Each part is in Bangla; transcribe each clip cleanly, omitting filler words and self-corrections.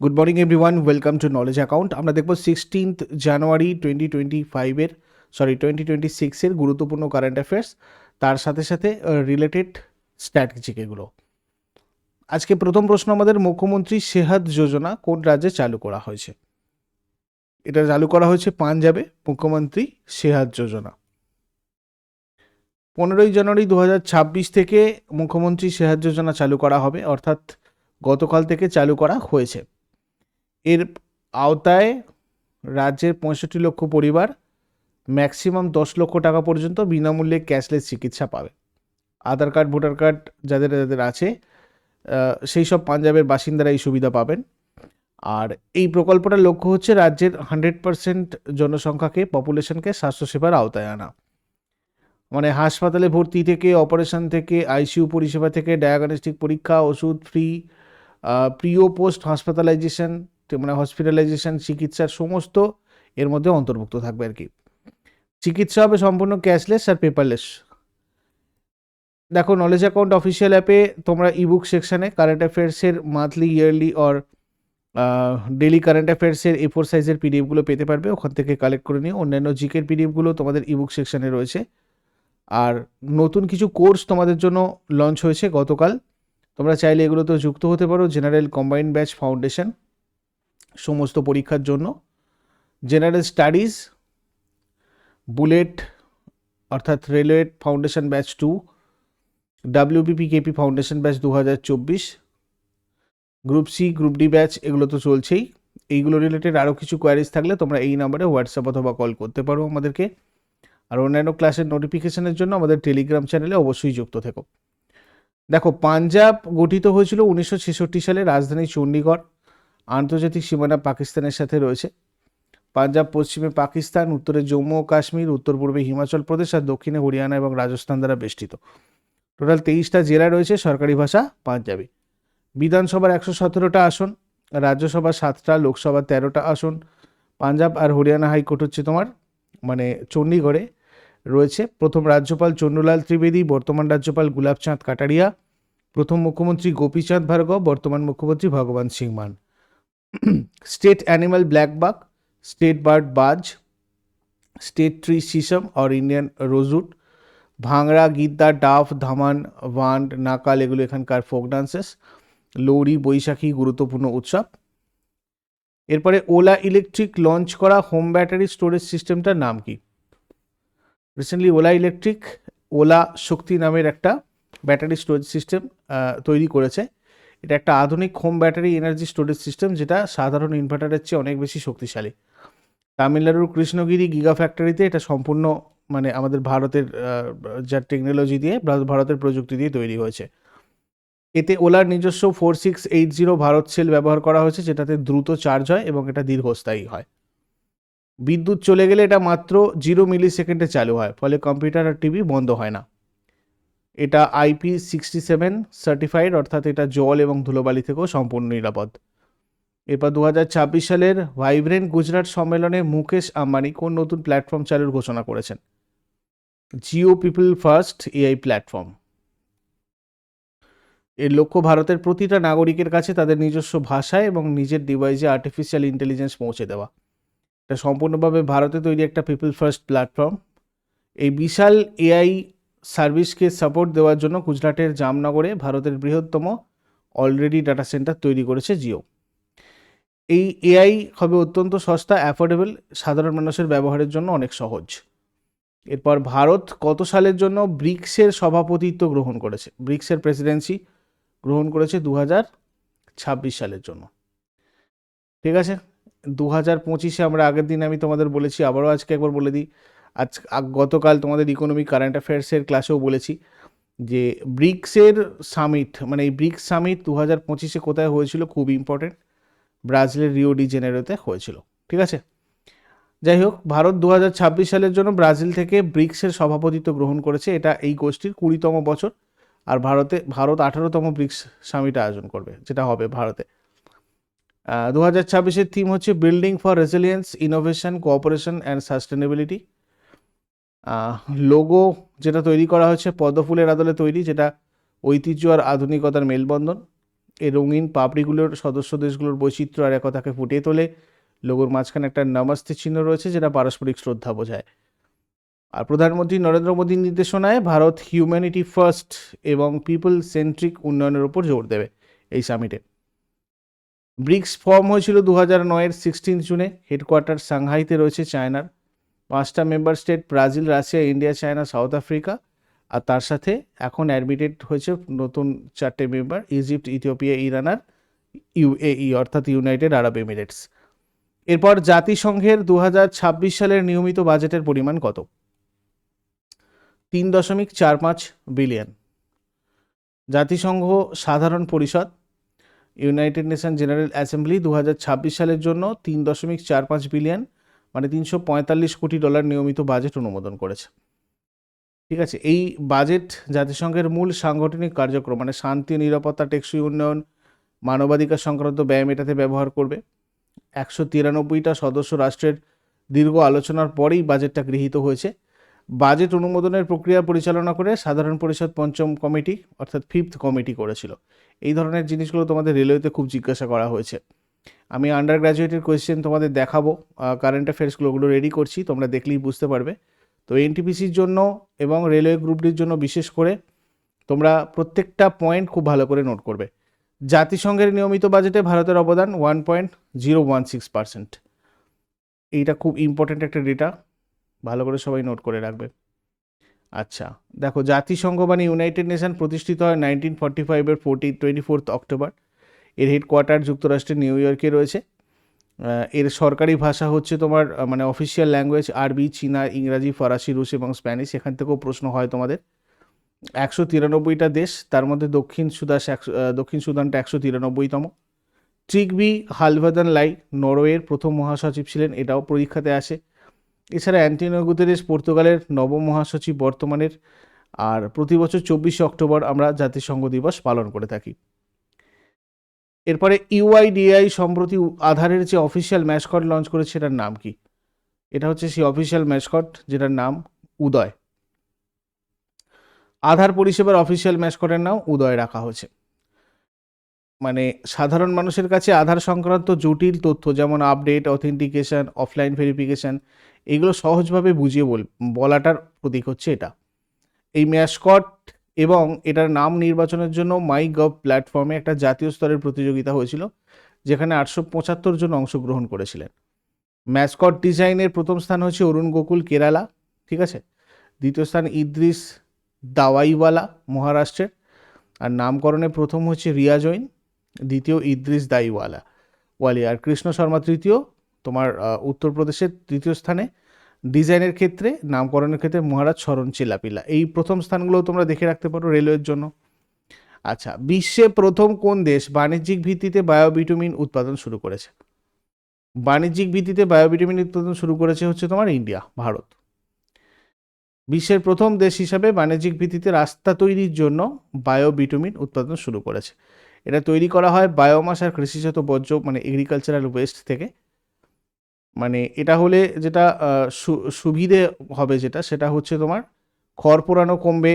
Good morning everyone, welcome to knowledge account. আমরা দেখব 16th জানুয়ারি 2026-এর গুরুত্বপূর্ণ কারেন্ট অ্যাফেয়ার্স, তার সাথে সাথে রিলেটেড স্ট্র্যাটেজিক এগুলো। আজকে প্রথম প্রশ্ন আমাদের, মুখ্যমন্ত্রী সেহাত যোজনা কোন রাজ্যে চালু করা হয়েছে? এটা চালু করা হয়েছে পাঞ্জাবে, মুখ্যমন্ত্রী সেহাত যোজনা। 15ই জানুয়ারি 2026 থেকে মুখ্যমন্ত্রী সেহাত যোজনা চালু করা হবে, অর্থাৎ গতকাল থেকে চালু করা হয়েছে। এর আওতায় রাজ্যের 65 লক্ষ পরিবার ম্যাক্সিমাম 10 লক্ষ টাকা পর্যন্ত বিনামূল্যে ক্যাশলেস চিকিৎসা পাবে। আধার কার্ড, ভোটার কার্ড যাদের যাদের আছে সেই সব পাঞ্জাবের বাসিন্দারা এই সুবিধা পাবেন। আর এই প্রকল্পটার লক্ষ্য হচ্ছে রাজ্যের 100% জনসংখ্যাকে, পপুলেশনকে স্বাস্থ্যসেবার আওতায় আনা। মানে হাসপাতালে ভর্তি থেকে, অপারেশন থেকে, আইসিইউ পরিষেবা থেকে, ডায়াগনস্টিক পরীক্ষা, ওষুধ ফ্রি, প্রি ও পোস্ট হসপিটালাইজেশন, মানে হসপিটালাইজেশন চিকিৎসার সমস্ত এর মধ্যে অন্তর্ভুক্ত থাকবে আর কি। চিকিৎসা হবে সম্পূর্ণ ক্যাশলেস আর পেপারলেস। দেখো, নলেজ অ্যাকাউন্ট অফিসিয়াল অ্যাপে তোমরা ইবুক সেকশানে কারেন্ট অ্যাফেয়ার্সের monthly, yearly or daily current অ্যাফেয়ার্সের A4 সাইজের পিডিএফগুলো পেতে পারবে, ওখান থেকে কালেক্ট করে নিও। অন্যান্য জিকের পিডিএফগুলো তোমাদের ইবুক সেকশানে রয়েছে। আর নতুন কিছু কোর্স তোমাদের জন্য লঞ্চ হয়েছে গতকাল, তোমরা চাইলে এগুলোতেও যুক্ত হতে পারো। জেনারেল কম্বাইন্ড ব্যাচ ফাউন্ডেশন সমস্ত পরীক্ষার জন্য, জেনারেল স্টাডিজ বুলেট অর্থাৎ railway foundation batch 2, WBP KP foundation batch 2024, group C, group D batch, এগুলো তো চলছেই। এইগুলো রিলেটেড আরও কিছু কোয়ারিজ থাকলে তোমরা এই নাম্বারে হোয়াটসঅ্যাপ অথবা কল করতে পারো আমাদেরকে। আর অন্যান্য ক্লাসের নোটিফিকেশনের জন্য আমাদের টেলিগ্রাম চ্যানেলে অবশ্যই যুক্ত থেকো। দেখো, পাঞ্জাব গঠিত হয়েছিল 1966 সালে, রাজধানী চণ্ডীগড়, আন্তর্জাতিক সীমানা পাকিস্তানের সাথে রয়েছে। পাঞ্জাব পশ্চিমে পাকিস্তান, উত্তরে জম্মু ও কাশ্মীর, উত্তর পূর্বে হিমাচল প্রদেশ আর দক্ষিণে হরিয়ানা এবং রাজস্থান দ্বারা বেষ্টিত। টোটাল 23টা জেলা রয়েছে, সরকারি ভাষা পাঞ্জাবি। বিধানসভার 117টা আসন, রাজ্যসভা 7টা, লোকসভা 13টা আসন। পাঞ্জাব আর হরিয়ানা হাইকোর্ট হচ্ছে তোমার মানে চণ্ডীগড়ে রয়েছে। প্রথম রাজ্যপাল চন্দ্রলাল ত্রিবেদী, বর্তমান রাজ্যপাল গুলাবচাঁদ কাটারিয়া। প্রথম মুখ্যমন্ত্রী গোপীচাঁদ ভার্গব, বর্তমান মুখ্যমন্ত্রী ভগবান Singh Mann. State animal black buck, state bird baaz, state tree shisham or Indian rosewood. ভাংড়া, গিদ্দা, ডাফ, ধামান, ভান্ড, নাকাল এগুলো এখানকার ফোক ডান্সেস। লোহড়ি, বৈশাখী গুরুত্বপূর্ণ উৎসব। এরপরে ওলা ইলেকট্রিক লঞ্চ করা হোম ব্যাটারি স্টোরেজ সিস্টেমটার নাম কি? রিসেন্টলি ওলা ইলেকট্রিক ওলা শক্তি নামের একটা ব্যাটারি স্টোরেজ সিস্টেম তৈরি করেছে। এটা একটা আধুনিক home battery energy storage system, যেটা সাধারণ ইনভার্টারের চেয়ে অনেক বেশি শক্তিশালী। তামিলনাড়ুর কৃষ্ণগিরি গিগা ফ্যাক্টরিতে এটা সম্পূর্ণ মানে আমাদের ভারতের যা টেকনোলজি দিয়ে, ভারতের প্রযুক্তি দিয়ে তৈরি হয়েছে। এতে ওলার নিজস্ব 4680 ভারত সেল ব্যবহার করা হয়েছে, যেটাতে দ্রুত চার্জ হয় এবং এটা দীর্ঘস্থায়ী হয়। বিদ্যুৎ চলে গেলে এটা মাত্র 0 মিলি সেকেন্ডে চালু হয়, ফলে কম্পিউটার আর টিভি বন্ধ হয় না। এটা IP67 সার্টিফাইড, অর্থাৎ এটা জল এবং ধুলোবালি থেকেও সম্পূর্ণ নিরাপদ। এরপর 2026 সালের ভাইব্রেন্ট গুজরাট সম্মেলনে মুকেশ আম্বানি কোন নতুন প্ল্যাটফর্ম চালুর ঘোষণা করেছেন? Jio people first AI platform. এর লক্ষ্য ভারতের প্রতিটা নাগরিকের কাছে তাদের নিজস্ব ভাষায় এবং নিজের ডিভাইসে আর্টিফিশিয়াল ইন্টেলিজেন্স পৌঁছে দেওয়া। এটা সম্পূর্ণভাবে ভারতে তৈরি একটা পিপল ফার্স্ট প্ল্যাটফর্ম। এই বিশাল AI সার্ভিসকে সাপোর্ট দেওয়ার জন্য গুজরাটের জামনগরে ভারতের বৃহত্তম অলরেডি ডাটা সেন্টার তৈরি করেছে জিও। এই AI হবে অত্যন্ত সস্তা, অ্যাফোর্ডেবল, সাধারণ মানুষের ব্যবহারের জন্য অনেক সহজ। এরপর ভারত কত সালের জন্য ব্রিক্সের সভাপতিত্ব গ্রহণ করেছে? ব্রিক্সের প্রেসিডেন্সি গ্রহণ করেছে 2026 সালের জন্য। ঠিক আছে, 2025-এ আমরা আগের দিন আমি তোমাদের বলেছি, আবারও আজকে একবার বলে দিই। গতকাল তোমাদের ইকোনমিক কারেন্ট অ্যাফেয়ার্সের ক্লাসেও বলেছি যে ব্রিক্সের সামিট, মানে এই ব্রিক্স সামিট 2025-এ কোথায় হয়েছিল, খুব ইম্পর্টেন্ট, ব্রাজিলের রিও ডি জেনেরোতে হয়েছিল। ঠিক আছে, যাই হোক, ভারত 2026 সালের জন্য ব্রাজিল থেকে ব্রিক্সের সভাপতিত্ব গ্রহণ করেছে। এটা এই গোষ্ঠীর 20তম বছর। আর ভারত 18তম ব্রিক্স সামিট আয়োজন করবে, যেটা হবে ভারতে। 2026-এর থিম হচ্ছে building for resilience, innovation, cooperation and sustainability. Logo যেটা তৈরি করা হয়েছে পদ্মফুলের আদলে তৈরি, যেটা ঐতিহ্য আর আধুনিকতার মেলবন্ধন। এই রঙিন পাপড়িগুলোর সদস্য দেশগুলোর বৈচিত্র্য আর একতাকে ফুটিয়ে তোলে। লোগোর মাঝখানে একটা নমস্তে চিহ্ন রয়েছে, যেটা পারস্পরিক শ্রদ্ধা বোঝায়। আর প্রধানমন্ত্রী নরেন্দ্র মোদীর নির্দেশনায় ভারত হিউম্যানিটি ফার্স্ট এবং পিপল সেন্ট্রিক উন্নয়নের উপর জোর দেবে এই সামিটে। ব্রিক্স ফর্ম হয়েছিল 2009-এর 16 জুনে। হেডকোয়ার্টার সাংহাইতে রয়েছে চায়নার। 5টা member state Brazil, Russia, India, China, South Africa. আর তার সাথে এখন অ্যাডমিটেড হয়েছে নতুন 4টে মেম্বার, ইজিপ্ট, ইথিওপিয়া, ইরান আর ইউএই অর্থাৎ ইউনাইটেড আরব এমিরেটস। এরপর জাতিসংঘের 2026 সালের নিয়মিত বাজেটের পরিমাণ কত? 3.45 বিলিয়ন। জাতিসংঘ সাধারণ পরিষদ, ইউনাইটেড নেশন জেনারেল অ্যাসেম্বলি 2026 সালের জন্য 3.45 বিলিয়ন মানে $345 কোটি নিয়মিত বাজেট অনুমোদন করেছে। ঠিক আছে, এই বাজেট জাতিসংঘের মূল সাংগঠনিক কার্যক্রম মানে শান্তি, নিরাপত্তা, টেকসই উন্নয়ন, মানবাধিকার সংক্রান্ত ব্যয় মেটাতে ব্যবহার করবে। 193টা সদস্য রাষ্ট্রের দীর্ঘ আলোচনার পরেই বাজেটটা গৃহীত হয়েছে। বাজেট অনুমোদনের প্রক্রিয়া পরিচালনা করে সাধারণ পরিষদ পঞ্চম কমিটি অর্থাৎ 5th কমিটি করেছিল। এই ধরনের জিনিসগুলো তোমাদের রেলওয়েতে খুব জিজ্ঞাসা করা হয়েছে। আমি আন্ডার গ্র্যাজুয়েটের কোয়েশ্চেন তোমাদের দেখাবো, কারেন্ট অ্যাফেয়ার্সগুলো ওগুলো রেডি করছি, তোমরা দেখলেই বুঝতে পারবে। তো এনটিপিসির জন্য এবং রেলওয়ে গ্রুপটির জন্য বিশেষ করে তোমরা প্রত্যেকটা পয়েন্ট খুব ভালো করে নোট করবে। জাতিসংঘের নিয়মিত বাজেটে ভারতের অবদান 1.016%। এইটা খুব ইম্পর্ট্যান্ট একটা ডেটা, ভালো করে সবাই নোট করে রাখবে। আচ্ছা দেখো, জাতিসংঘ মানে ইউনাইটেড নেশন প্রতিষ্ঠিত হয় 1945-এর 24 অক্টোবর। এর হেডকোয়ার্টার যুক্তরাষ্ট্রের নিউ ইয়র্কে রয়েছে। এর সরকারি ভাষা হচ্ছে তোমার মানে অফিসিয়াল ল্যাঙ্গুয়েজ আরবি, চীনা, ইংরাজি, ফরাসি, রুশ এবং স্প্যানিশ। এখান থেকেও প্রশ্ন হয় তোমাদের। 193টা দেশ, তার মধ্যে দক্ষিণ সুদানটা 193তম। ট্রিগবি হালভাদান লাই নরওয়ের প্রথম মহাসচিব ছিলেন, এটাও পরীক্ষাতে আসে। এছাড়া অ্যান্টোনিও গুতেরেস পর্তুগালের নবম মহাসচিব বর্তমানের। আর প্রতি বছর 24 অক্টোবর আমরা জাতিসংঘ দিবস পালন করে থাকি। এরপরে ইউআইডিএআই সম্প্রতি আধারের যে অফিসিয়াল ম্যাসকট লঞ্চ করেছে, সেটার নাম কি? এটা হচ্ছে সেই অফিসিয়াল ম্যাসকট যেটার নাম উদয়। আধার পরিষেবার অফিসিয়াল ম্যাসকটের নাম উদয় রাখা হয়েছে। মানে সাধারণ মানুষের কাছে আধার সংক্রান্ত জটিল তথ্য যেমন আপডেট, অথেন্টিকেশন, অফলাইন ভেরিফিকেশন, এগুলো সহজভাবে বুঝিয়ে বলাটার প্রতীক হচ্ছে এটা। এই ম্যাসকট এবং এটার নাম নির্বাচনের জন্য মাই গভ প্ল্যাটফর্মে একটা জাতীয় স্তরের প্রতিযোগিতা হয়েছিল, যেখানে 875 জন অংশগ্রহণ করেছিলেন। ম্যাসকট ডিজাইনের প্রথম স্থান হচ্ছে অরুণ গোকুল, কেরালা। ঠিক আছে, দ্বিতীয় স্থান ইদ্রিস দাওয়াইওয়ালা, মহারাষ্ট্রের। আর নামকরণে প্রথম হচ্ছে রিয়া জৈন, দ্বিতীয় ইদ্রিস ওয়ালি। আর কৃষ্ণ শর্মা তৃতীয়, তোমার উত্তরপ্রদেশের তৃতীয় স্থানে। ডিজাইনের ক্ষেত্রে, নামকরণের ক্ষেত্রে মহারাজ শরণ চিলাপিলা। এই প্রথম স্থানগুলো তোমরা দেখে রাখতে পারো রেলওয়ের জন্য। আচ্ছা, বিশ্বে প্রথম কোন দেশ বাণিজ্যিক ভিত্তিতে বায়োবিটুমিন উৎপাদন শুরু করেছে? বাণিজ্যিক ভিত্তিতে বায়োবিটুমিন উৎপাদন শুরু করেছে হচ্ছে তোমার ইন্ডিয়া, ভারত। বিশ্বের প্রথম দেশ হিসাবে বাণিজ্যিক ভিত্তিতে রাস্তা তৈরির জন্য বায়োবিটুমিন উৎপাদন শুরু করেছে। এটা তৈরি করা হয় বায়োমাস আর কৃষিজাত বর্জ্য মানে এগ্রিকালচারাল ওয়েস্ট থেকে। মানে এটা হলে যেটা সুবিধে হবে সেটা হচ্ছে তোমার খড় পোড়ানো কমবে,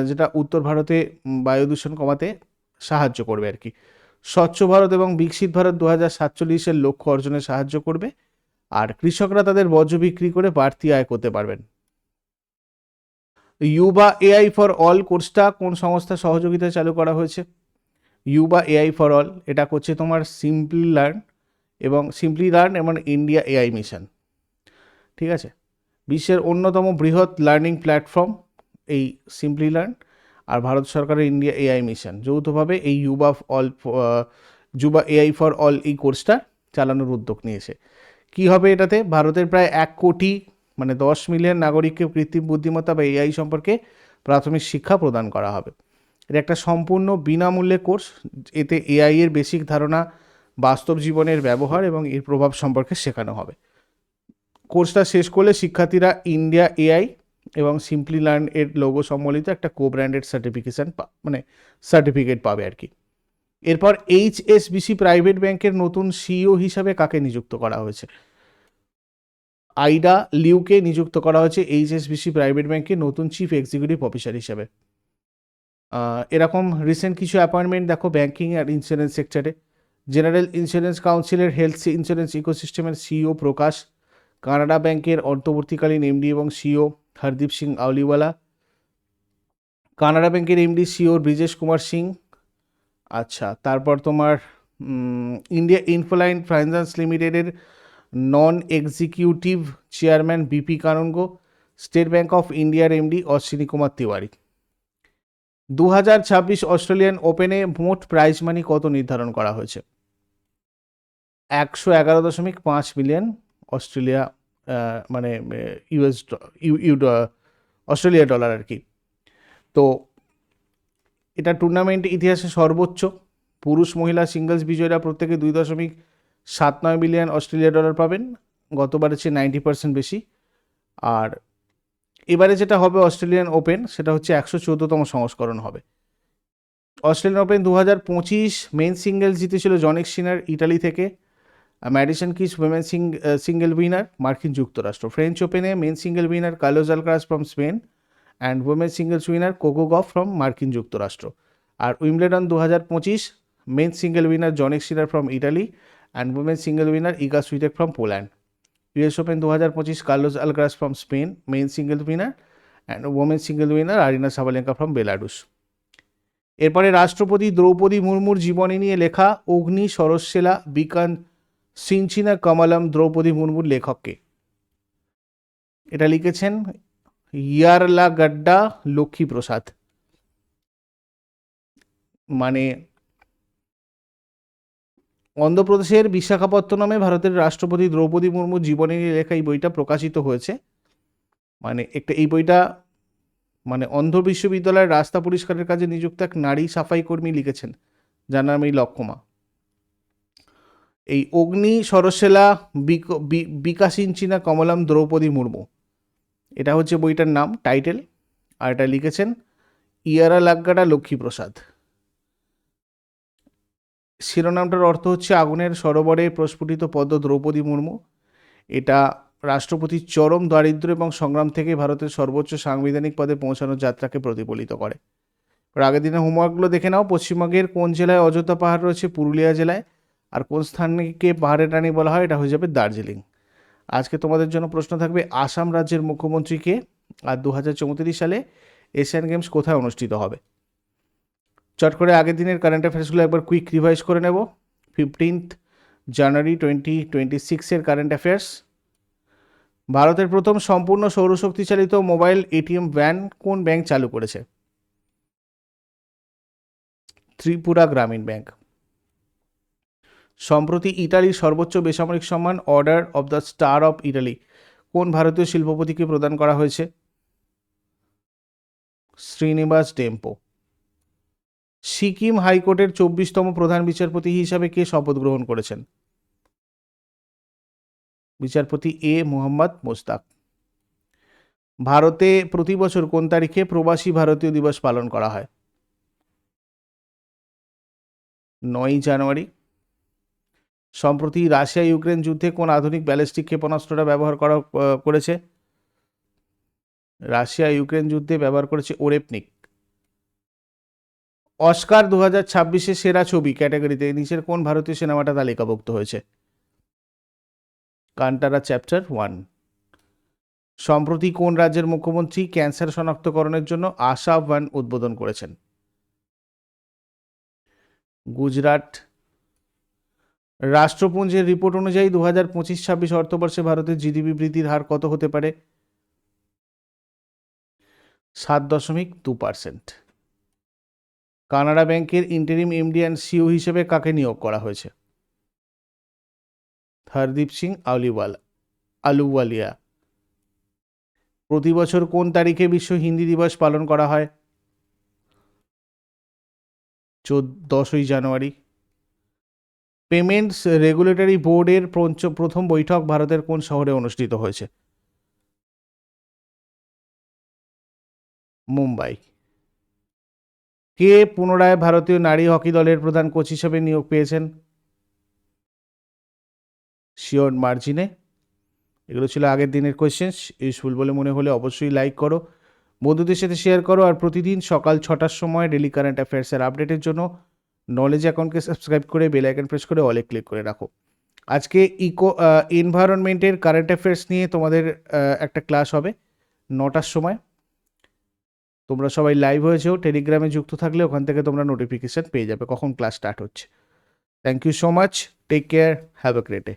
যেটা উত্তর ভারতে বায়ু দূষণ কমাতে সাহায্য করবে আর কি। স্বচ্ছ ভারত এবং বিকশিত ভারত 2047-এর লক্ষ্য অর্জনে সাহায্য করবে। আর কৃষকরা তাদের বর্জ্য বিক্রি করে বাড়তি আয় করতে পারবেন। ইউবা এআই ফর অল কোর্সটা কোন সংস্থার সহযোগিতায় চালু করা হয়েছে? ইউবা এআই ফর অল, এটা করছে তোমার সিম্পলি লার্ন এবং ইন্ডিয়া এআই মিশন। ঠিক আছে, বিশ্বের অন্যতম বৃহৎ লার্নিং প্ল্যাটফর্ম এই সিম্পলি লার্ন আর ভারত সরকারের ইন্ডিয়া এআই মিশন যৌথভাবে এই যুবা এআই ফর অল এই কোর্সটা চালানোর উদ্যোগ নিয়েছে। কি হবে এটাতে? ভারতের প্রায় 1 কোটি মানে 10 মিলিয়ন নাগরিককে কৃত্রিম বুদ্ধিমত্তা বা এআই সম্পর্কে প্রাথমিক শিক্ষা প্রদান করা হবে। এটা একটা সম্পূর্ণ বিনামূল্যে কোর্স। এতে এআই এর বেসিক ধারণা, বাস্তব জীবনের ব্যবহার এবং এর প্রভাব সম্পর্কে শেখানো হবে। কোর্সটা শেষ করলে শিক্ষার্থীরা ইন্ডিয়া এআই এবং সিম্পলি লার্ন এর লোগো সম্বলিত একটা কো-ব্র্যান্ডেড সার্টিফিকেট পাবে আর কি। এরপর এইচএসবিসি প্রাইভেট ব্যাংকের নতুন সিইও হিসাবে কাকে নিযুক্ত করা হয়েছে? আইডা লিউকে নিযুক্ত করা হয়েছে এইচএসবিসি প্রাইভেট ব্যাংকের নতুন চিফ এক্সিকিউটিভ অফিসার হিসাবে। এরকম রিসেন্ট কিছু অ্যাপয়েন্টমেন্ট দেখো ব্যাঙ্কিং আর ইন্স্যুরেন্স সেক্টরে। জেনারেল ইন্স্যুরেন্স কাউন্সিলের হেলথ ইন্স্যুরেন্স ইকোসিস্টেমের সিইও প্রকাশ, কানাডা ব্যাংকের অন্তর্বর্তীকালীন এমডি এবং সিইও হরদীপ সিং আউলিওয়ালা, কানাডা ব্যাংকের এমডি সিইও ব্রিজেশ কুমার সিং। আচ্ছা, তারপর তোমার ইন্ডিয়া ইনফোলাইন ফাইন্যান্স লিমিটেডের নন executive chairman BP kanungo, state bank of ইন্ডিয়ার এমডি অশ্বিনী কুমার তিওয়ারি। 2026 অস্ট্রেলিয়ান ওপেনে মোট প্রাইজ মানি কত নির্ধারণ করা হয়েছে? 111.5 মিলিয়ন অস্ট্রেলিয়া, মানে ইউএস অস্ট্রেলিয়া ডলার আর কি। তো এটা টুর্নামেন্ট ইতিহাসে সর্বোচ্চ। পুরুষ মহিলা সিঙ্গলস বিজয়ীরা প্রত্যেকে 2.79 মিলিয়ন অস্ট্রেলিয়া ডলার পাবেন, গতবারের চেয়ে 90% বেশি। আর এবারে যেটা হবে অস্ট্রেলিয়ান ওপেন, সেটা হচ্ছে 114তম সংস্করণ হবে। অস্ট্রেলিয়ান ওপেন 2025 মেন সিঙ্গেলস জিতেছিল জনিক সিনার ইটালি থেকে, Madison Keys women single winner মার্কিন যুক্তরাষ্ট্র। ফ্রেঞ্চ ওপেনে men single winner Carlos Alcaraz from Spain and women singles winner Coco Gauff from মার্কিন যুক্তরাষ্ট্র। আর Wimbledon 2025 men single winner Jannik Sinner from Italy and women single winner Iga Swiatek from Poland. US Open 2025 Carlos Alcaraz from Spain men single winner and women single winner Aryna Sabalenka from Belarus. এরপরে রাষ্ট্রপতি দ্রৌপদী মুর্মুর জীবনী নিয়ে লেখা অগ্নি সরস্বেলা বিকান সিঞ্চিনা কমলম দ্রৌপদী মুর্মুর লেখককে? এটা লিখেছেন ইয়ারলাগড্ডা লক্ষ্মী প্রসাদ। মানে অন্ধ্রপ্রদেশের বিশাখাপত্তনমে ভারতের রাষ্ট্রপতি দ্রৌপদী মুর্মুর জীবনী নিয়ে লেখা এই বইটা প্রকাশিত হয়েছে। মানে এই বইটা মানে অন্ধ্র বিশ্ববিদ্যালয়ের রাস্তা পরিষ্কারের কাজে নিযুক্ত এক নারী সাফাই কর্মী লিখেছেন, যার নাম এই লক্ষ্মমা। এই অগ্নি সরস্বেলা বিকাশিঞ্চিনা কমলম দ্রৌপদী মুর্মু, এটা হচ্ছে বইটার নাম, টাইটেল। আর এটা লিখেছেন ইয়ারালাগড্ডা লক্ষ্মী প্রসাদ। শিরোনামটার অর্থ হচ্ছে আগুনের সরোবরে প্রস্ফুটিত পদ্ম দ্রৌপদী মুর্মু। এটা রাষ্ট্রপতির চরম দারিদ্র্য এবং সংগ্রাম থেকে ভারতের সর্বোচ্চ সাংবিধানিক পদে পৌঁছানোর যাত্রাকে প্রতিফলিত করে। আগের দিনের হোমওয়ার্কগুলো দেখে নাও। পশ্চিমবঙ্গের কোন জেলায় অযোধ্যা পাহাড় রয়েছে? পুরুলিয়া জেলায়। আর কোন স্থানকে পাহাড়ের রানী বলা হয়? এটা হয়ে যাবে দার্জিলিং। আজকে তোমাদের জন্য প্রশ্ন থাকবে আসাম রাজ্যের মুখ্যমন্ত্রীকে, আর 2034 সালে এশিয়ান গেমস কোথায় অনুষ্ঠিত হবে? চট করে আগের দিনের কারেন্ট অ্যাফেয়ার্সগুলো একবার কুইক রিভাইজ করে নেব। 15 জানুয়ারি 2026 কারেন্ট অ্যাফেয়ার্স। ভারতের প্রথম সম্পূর্ণ সৌরশক্তি চালিত মোবাইল এটিএম ভ্যান কোন ব্যাংক চালু করেছে? ত্রিপুরা গ্রামীণ ব্যাংক। সম্প্রতি ইতালির সর্বোচ্চ বেসামরিক সম্মান order of the star of Italy কোন ভারতীয় শিল্পপতিকে প্রদান করা হয়েছে? শ্রীনিবাস টেম্পো। সিকিম হাইকোর্টের 24তম প্রধান বিচারপতি হিসাবে কে শপথ গ্রহণ করেছেন? বিচারপতি এ মোহাম্মদ মোস্তাক। ভারতে প্রতি বছর কোন তারিখে প্রবাসী ভারতীয় দিবস পালন করা হয়? 9 জানুয়ারি। সম্প্রতি রাশিয়া ইউক্রেন যুদ্ধে কোন আধুনিক ব্যালিস্টিক ক্ষেপণাস্ত্রটা ব্যবহার করেছে? রাশিয়া ইউক্রেন যুদ্ধে ব্যবহার করেছে ওরেপনিক। অস্কার 2026 সেরা ছবি ক্যাটাগরিতে নিচের কোন ভারতীয় সিনেমাটা তালিকাভুক্ত হয়েছে? কান্টারা চ্যাপ্টার 1। সম্প্রতি কোন রাজ্যের মুখ্যমন্ত্রী ক্যান্সার শনাক্তকরণের জন্য আশা ভ্যান উদ্বোধন করেছেন? গুজরাট। রাষ্ট্রপুঞ্জের রিপোর্ট অনুযায়ী 2025-26 অর্থবর্ষে ভারতের জিডিপি বৃদ্ধির হার কত হতে পারে? 7.2%। কানাডা ব্যাংকের ইন্টারিম এমডি অ্যান্ড সিইও হিসেবে কাকে নিয়োগ করা হয়েছে? হরদীপ সিং আলুওয়ালিয়া। প্রতি বছর কোন তারিখে বিশ্ব হিন্দি দিবস পালন করা হয়? 10ই জানুয়ারি। পেমেন্টস রেগুলেটরি বোর্ডের প্রথম বৈঠক ভারতের কোন শহরে অনুষ্ঠিত হয়েছে? মুম্বাই। কে পুনরায় ভারতীয় নারী হকি দলের প্রধান কোচ হিসেবে নিয়োগ পেয়েছেন? শিওর মার্জিনে। এগুলো ছিল আগের দিনের কোয়েশ্চেন্স। ইউজফুল বলে মনে হলে অবশ্যই লাইক করো, বন্ধুদের সাথে শেয়ার করো, আর প্রতিদিন সকাল 6টার সময় ডেলি কারেন্ট অ্যাফেয়ার্সের আপডেটের জন্য নলেজ অ্যাকাউন্টকে সাবস্ক্রাইব করে বেল আইকন প্রেস করে অলে ক্লিক করে রাখো। আজকে এনভায়রনমেন্টের কারেন্ট অ্যাফেয়ার্স নিয়ে তোমাদের একটা ক্লাস হবে 9টার সময়। তোমরা সবাই লাইভ হয়েছেও, টেলিগ্রামে যুক্ত থাকলে ওখান থেকে তোমরা নোটিফিকেশান পেয়ে যাবে কখন ক্লাস স্টার্ট হচ্ছে। Thank you so much, take care, have a great day.